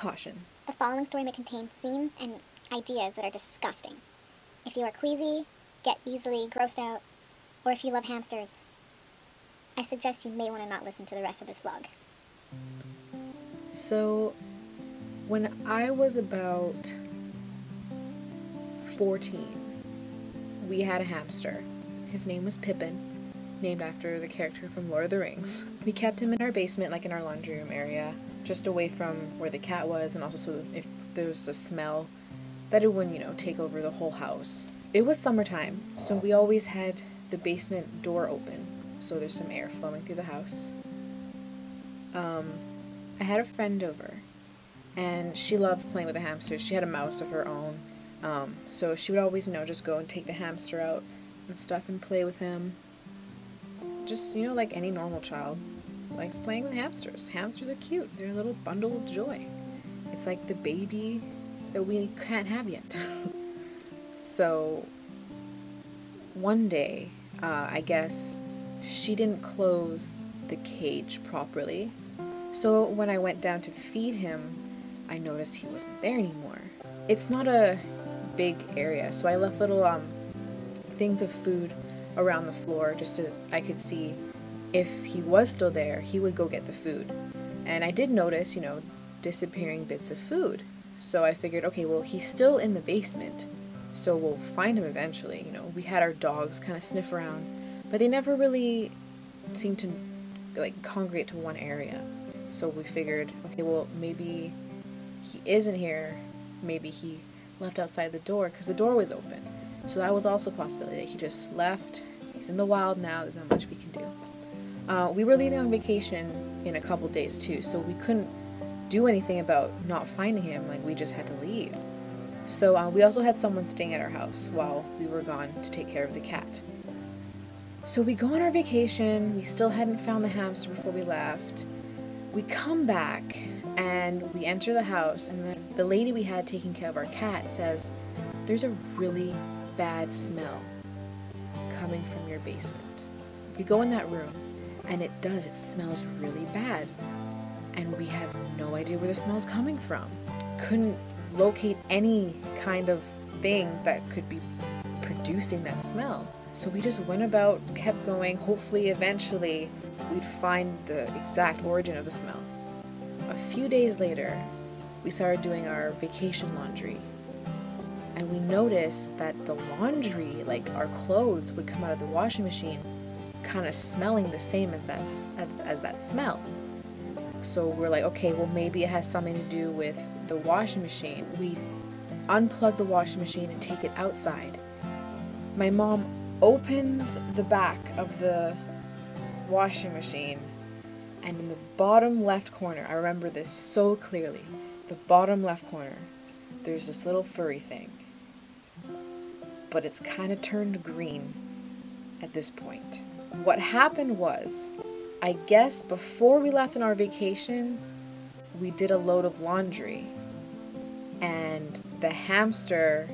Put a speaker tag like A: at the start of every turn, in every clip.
A: Caution.
B: The following story may contain scenes and ideas that are disgusting. If you are queasy, get easily grossed out, or if you love hamsters, I suggest you may want to not listen to the rest of this vlog.
A: So, when I was about 14, we had a hamster. His name was Pippin, named after the character from Lord of the Rings. We kept him in our basement, like in our laundry room area, just away from where the cat was, and also so that if there was a smell, that it wouldn't, take over the whole house. It was summertime, so we always had the basement door open, so there's some air flowing through the house. I had a friend over, and she loved playing with the hamsters. She had a mouse of her own, so she would always, just go and take the hamster out and stuff and play with him. Just, like any normal child likes playing with hamsters. Hamsters are cute. They're a little bundle of joy. It's like the baby that we can't have yet. So, one day, I guess, she didn't close the cage properly. So when I went down to feed him, I noticed he wasn't there anymore. It's not a big area, so I left little things of food around the floor just so I could see if he was still there, he would go get the food. And I did notice, disappearing bits of food. So I figured, okay, well, he's still in the basement, so we'll find him eventually. We had our dogs kind of sniff around, but they never really seemed to congregate to one area. So we figured, okay, well, maybe he isn't here. Maybe he left outside the door because the door was open. So that was also a possibility that he just left. He's in the wild now. There's not much we can do. We were leaving on vacation in a couple days too, so we couldn't do anything about not finding him. We just had to leave. So we also had someone staying at our house while we were gone to take care of the cat. So we go on our vacation. We still hadn't found the hamster before we left. We come back and we enter the house, and the lady we had taking care of our cat says, "There's a really bad smell coming from your basement." We go in that room, and it smells really bad. And we have no idea where the smell's coming from. Couldn't locate any kind of thing that could be producing that smell. So we just went about, kept going. Hopefully, eventually, we'd find the exact origin of the smell. A few days later, we started doing our vacation laundry. And we noticed that the laundry, our clothes, would come out of the washing machine kind of smelling the same as that smell. So we're like, okay, well, maybe it has something to do with the washing machine. We unplug the washing machine and take it outside. My mom opens the back of the washing machine, and in the bottom left corner, I remember this so clearly, the bottom left corner, there's this little furry thing. But it's kind of turned green at this point. What happened was, I guess before we left on our vacation, we did a load of laundry, and the hamster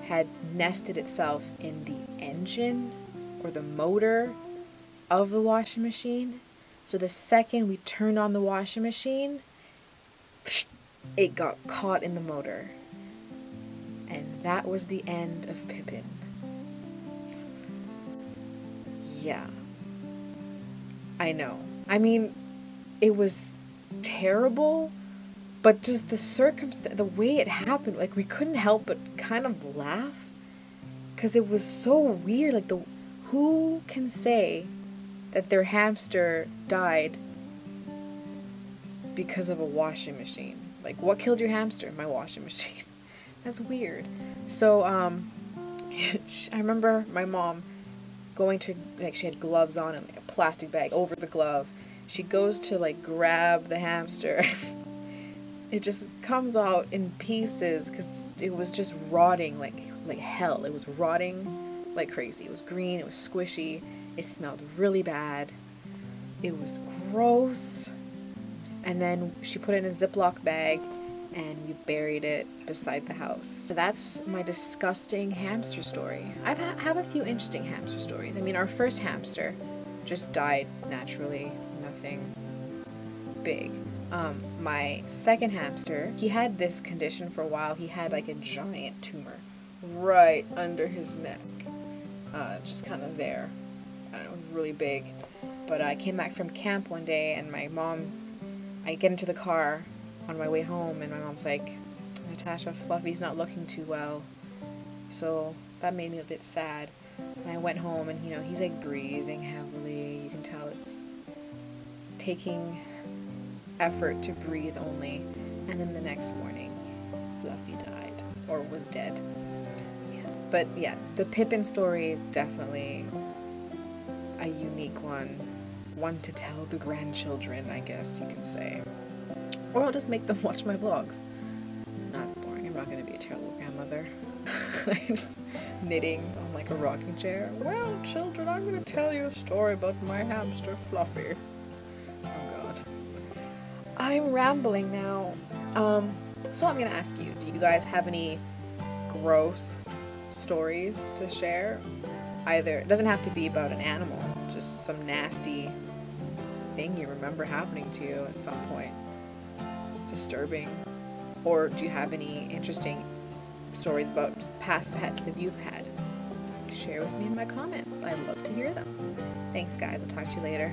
A: had nested itself in the engine or the motor of the washing machine. So the second we turned on the washing machine, it got caught in the motor. And that was the end of Pippin. Yeah. I know. I mean, it was terrible, but just the way it happened, we couldn't help but kind of laugh, because it was so weird. Who can say that their hamster died because of a washing machine? What killed your hamster? My washing machine. That's weird. So, I remember my mom going to, she had gloves on and a plastic bag over the glove. She goes to grab the hamster. It just comes out in pieces because it was just rotting like hell. It was rotting like crazy. It was green, it was squishy, it smelled really bad. It was gross. And then she put it in a Ziploc bag and we buried it beside the house. So that's my disgusting hamster story. I have a few interesting hamster stories. I mean, our first hamster just died naturally, nothing big. my second hamster, he had this condition for a while. He had like a giant tumor right under his neck, just kind of there. I don't know, really big. But I came back from camp one day, and I get into the car on my way home, and my mom's like, Natasha, Fluffy's not looking too well. So that made me a bit sad. And I went home, and he's like breathing heavily. You can tell it's taking effort to breathe only. And then the next morning, Fluffy died, or was dead. Yeah. But yeah, the Pippin story is definitely a unique one to tell the grandchildren, I guess you can say. Or I'll just make them watch my vlogs. That's boring. I'm not going to be a terrible grandmother. I'm just knitting on like a rocking chair. Well, children, I'm going to tell you a story about my hamster Fluffy. Oh god. I'm rambling now. So I'm going to ask you, do you guys have any gross stories to share? Either, it doesn't have to be about an animal, just some nasty thing you remember happening to you at some point. Disturbing. Or do you have any interesting stories about past pets that you've had? Share with me in my comments. I'd love to hear them. Thanks guys, I'll talk to you later.